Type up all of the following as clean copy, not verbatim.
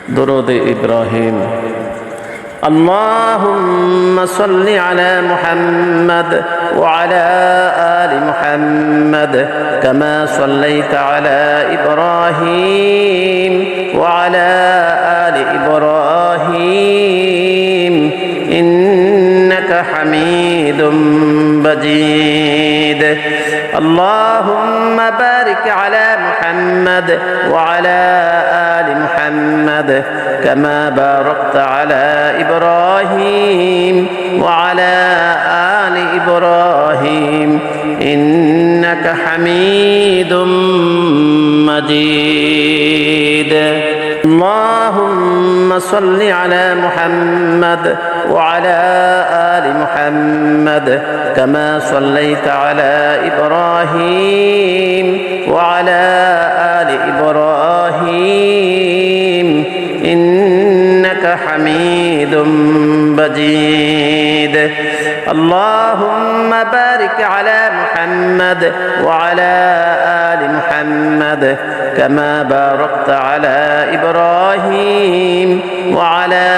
درود إبراهيم. اللهم صل على محمد وعلى آل محمد كما صليت على إبراهيم وعلى آل إبراهيم إنك حميد مجيد. اللهم بارك على محمد وعلى آل محمد كما باركت على إبراهيم وعلى آل إبراهيم إنك حميد مجيد. اللهم صل على محمد وعلى آل محمد كما صليت على إبراهيم وعلى آل إبراهيم إنك حميد مجيد. اللهم بارك على محمد وعلى آل محمد كما باركت على إبراهيم وعلى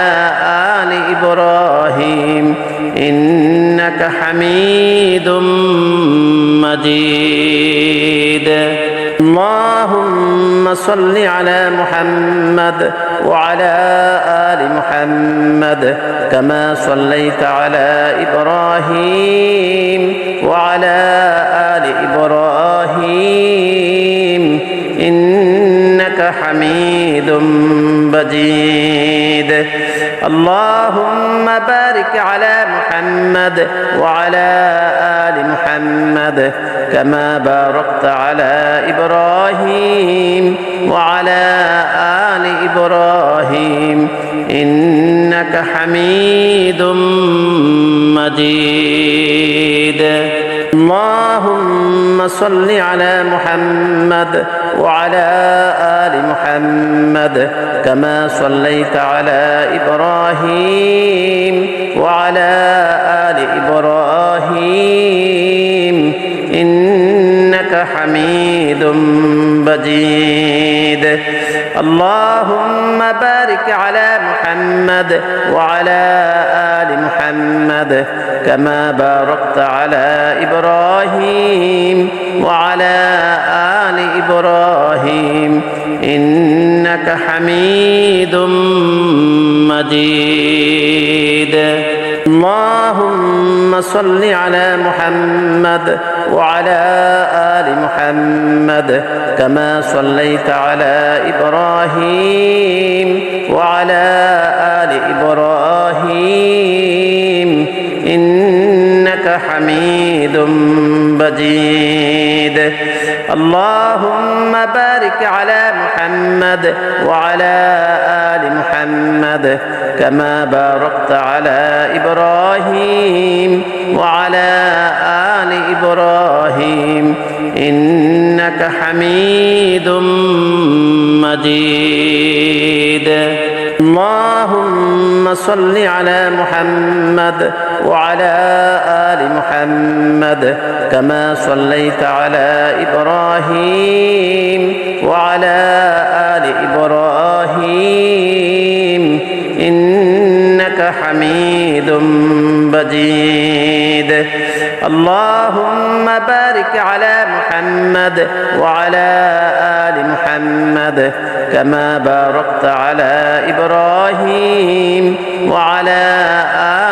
آل إبراهيم إنك حميد مجيد. اللهم صل على محمد وعلى آل محمد كما صليت على إبراهيم وعلى آل إبراهيم إنك حميد مجيد. اللهم بارك على محمد وعلى آل محمد كما باركت على إبراهيم وعلى آل إبراهيم إنك حميد مجيد. اللهم صل على محمد وعلى آل محمد كما صليت على إبراهيم وعلى آل إبراهيم إنك حميد مجيد. اللهم بارك على محمد وعلى آل محمد كما باركت على إبراهيم وعلى آل إبراهيم إنك حميد مجيد. اللهم صل على محمد وعلى آل محمد كما صليت على إبراهيم وعلى آل إبراهيم إنك حميد مجيد. اللهم بارك على محمد وعلى آل محمد كما باركت على إبراهيم وعلى آل إبراهيم إنك حميد مجيد. اللهم صل على محمد وعلى آل محمد كما صليت على إبراهيم وعلى آل إبراهيم إنك حميد مجيد. اللهم بارك على محمد وعلى آل محمد كما باركت على إبراهيم وعلى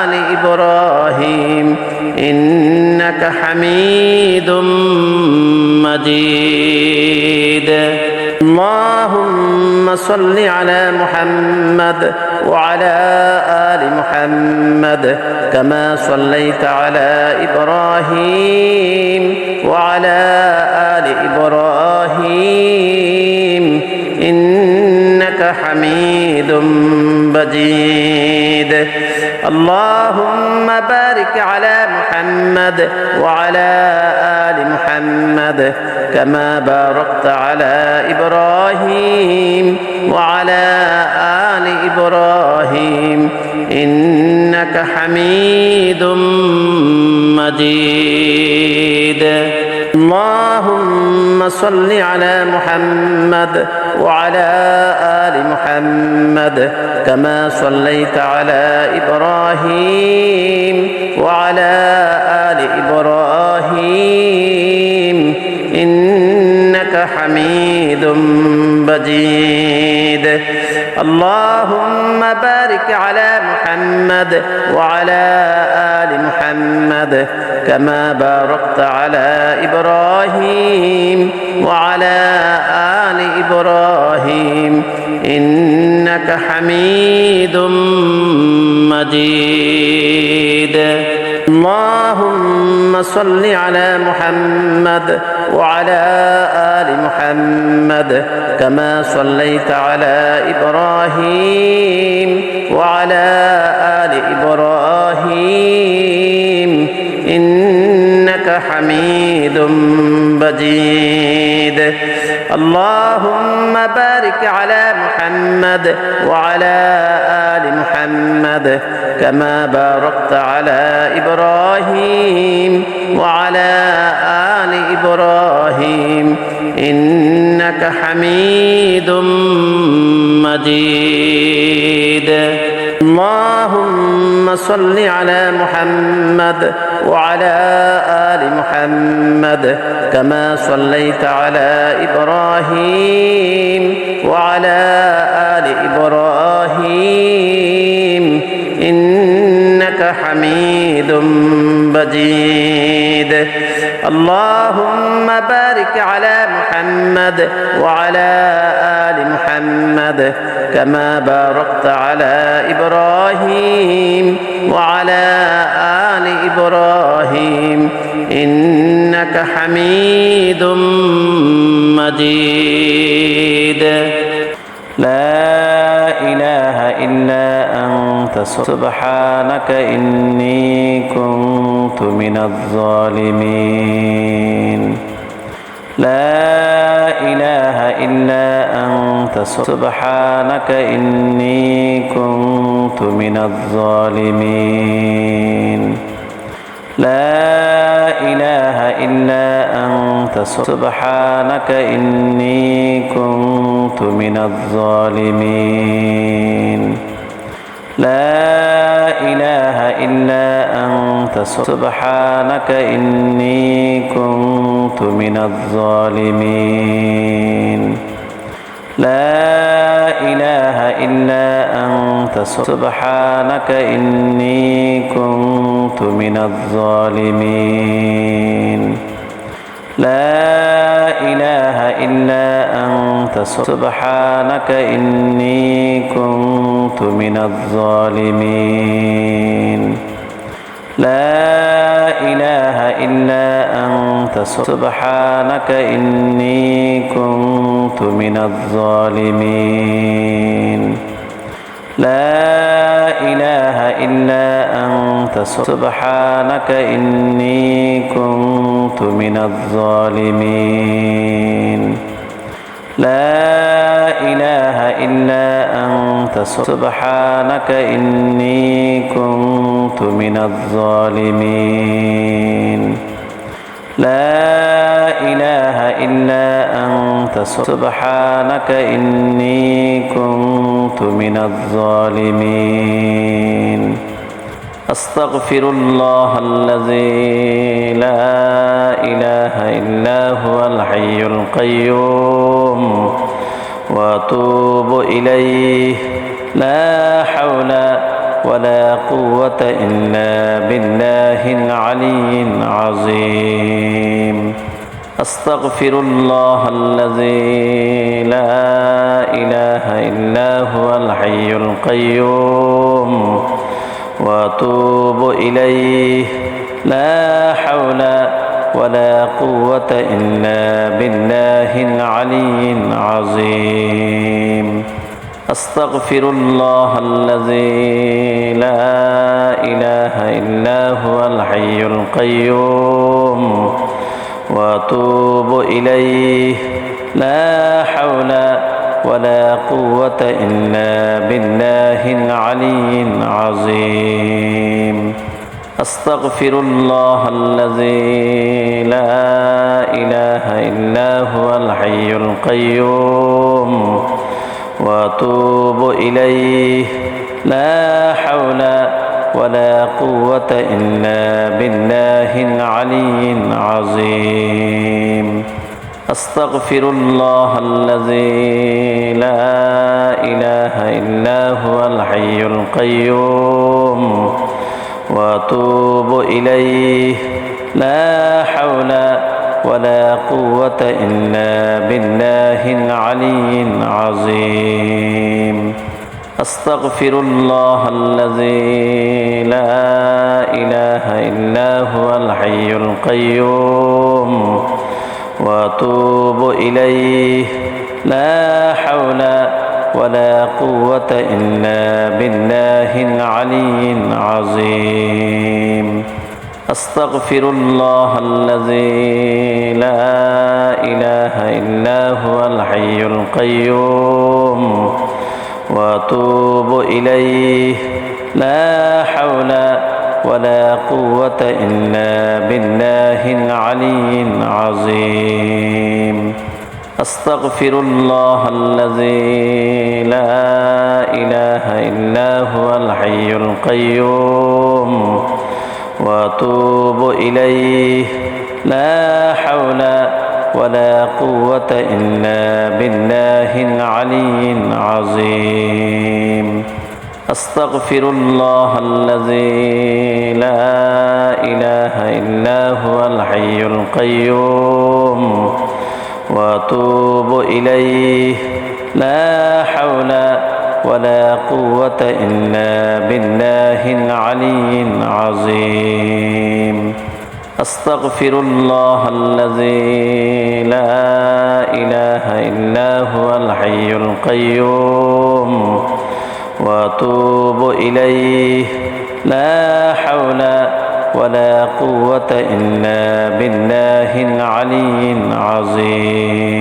آل إبراهيم إنك حميد مجيد. اللهم صل على محمد وعلى آل محمد كما صليت على إبراهيم وعلى آل إبراهيم إنك حميد مجيد. اللهم بارك على محمد وعلى آل محمد كما باركت على إبراهيم وعلى آل إبراهيم إنك حميد مجيد. اللهم صل على محمد وعلى آل محمد كما صليت على إبراهيم وعلى آل إبراهيم إنك حميد مجيد اللهم بارك على محمد وعلى آل محمد كما باركت على إبراهيم وعلى آل إبراهيم إنك حميد مجيد اللهم صل على محمد وعلى آل محمد كما صليت على إبراهيم وعلى آل إبراهيم إنك حميد مجيد اللهم بارك على محمد وعلى آل محمد كما باركت على إبراهيم وعلى آل إبراهيم إنك حميد مجيد اللهم صل على محمد وعلى آل محمد كما صليت على إبراهيم وعلى آل إبراهيم إنك حميد مجيد اللهم بارك على محمد وعلى آل محمد كما باركت على إبراهيم وعلى آل إبراهيم إنك حميد مجيد لا إله إلا أنت سبحانك إني كنت من الظالمين لا إله إلا أنت سبحانك إني كنت من الظالمين لا إله إلا أنت سبحانك إني كنت من الظالمين لا إله إلا أنت سبحانك إني كنت من الظالمين لا إله إلا أنت سبحانك إني كنت من الظالمين لا إله إلا أنت سبحانك إني كنت من الظالمين لا إله إلا أنت سبحانك إني كنت من الظالمين لا إله إلا أنت سبحانك إني كنت من الظالمين لا إله إلا أنت سبحانك إني كنت من الظالمين لا إله إلا أنت سبحانك إني كنت من الظالمين أستغفر الله الذي لا إله إلا هو الحي القيوم وأتوب إليه لا حول ولا قوة إلا بالله العلي العظيم أستغفر الله الذي لا إله إلا هو الحي القيوم وأتوب إليه لا حول ولا قوة إلا بالله العلي العظيم أستغفر الله الذي لا إله إلا هو الحي القيوم وأتوب إليه لا حول ولا قوة إلا بالله العلي العظيم أستغفر الله الذي لا إله إلا هو الحي القيوم وأتوب إليه لا حول ولا قوة إلا بالله العلي العظيم أستغفر الله الذي لا إله إلا هو الحي القيوم وأتوب إليه لا حول ولا قوة إلا بالله العلي العظيم أستغفر الله الذي لا إله إلا هو الحي القيوم وأتوب إليه لا حول ولا قوة إلا بالله العلي العظيم أستغفر الله الذي لا إله إلا هو الحي القيوم وأتوب إليه لا حول ولا قوة إلا بالله العلي العظيم أستغفر الله الذي لا إله إلا هو الحي القيوم وأتوب إليه لا حول ولا قوة إلا بالله العلي العظيم أستغفر الله الذي لا إله إلا هو الحي القيوم وأتوب إليه لا حول ولا قوة إلا بالله العلي العظيم أستغفر الله الذي لا إله إلا هو الحي القيوم وأتوب إليه لا حول ولا قوة إلا بالله العلي العظيم أستغفر الله الذي لا إله إلا هو الحي القيوم وأتوب إليه لا حول ولا قوة إلا بالله العلي العظيم أستغفر الله الذي لا إله إلا هو الحي القيوم وأتوب إليه لا حول ولا قوة إلا بالله العلي العظيم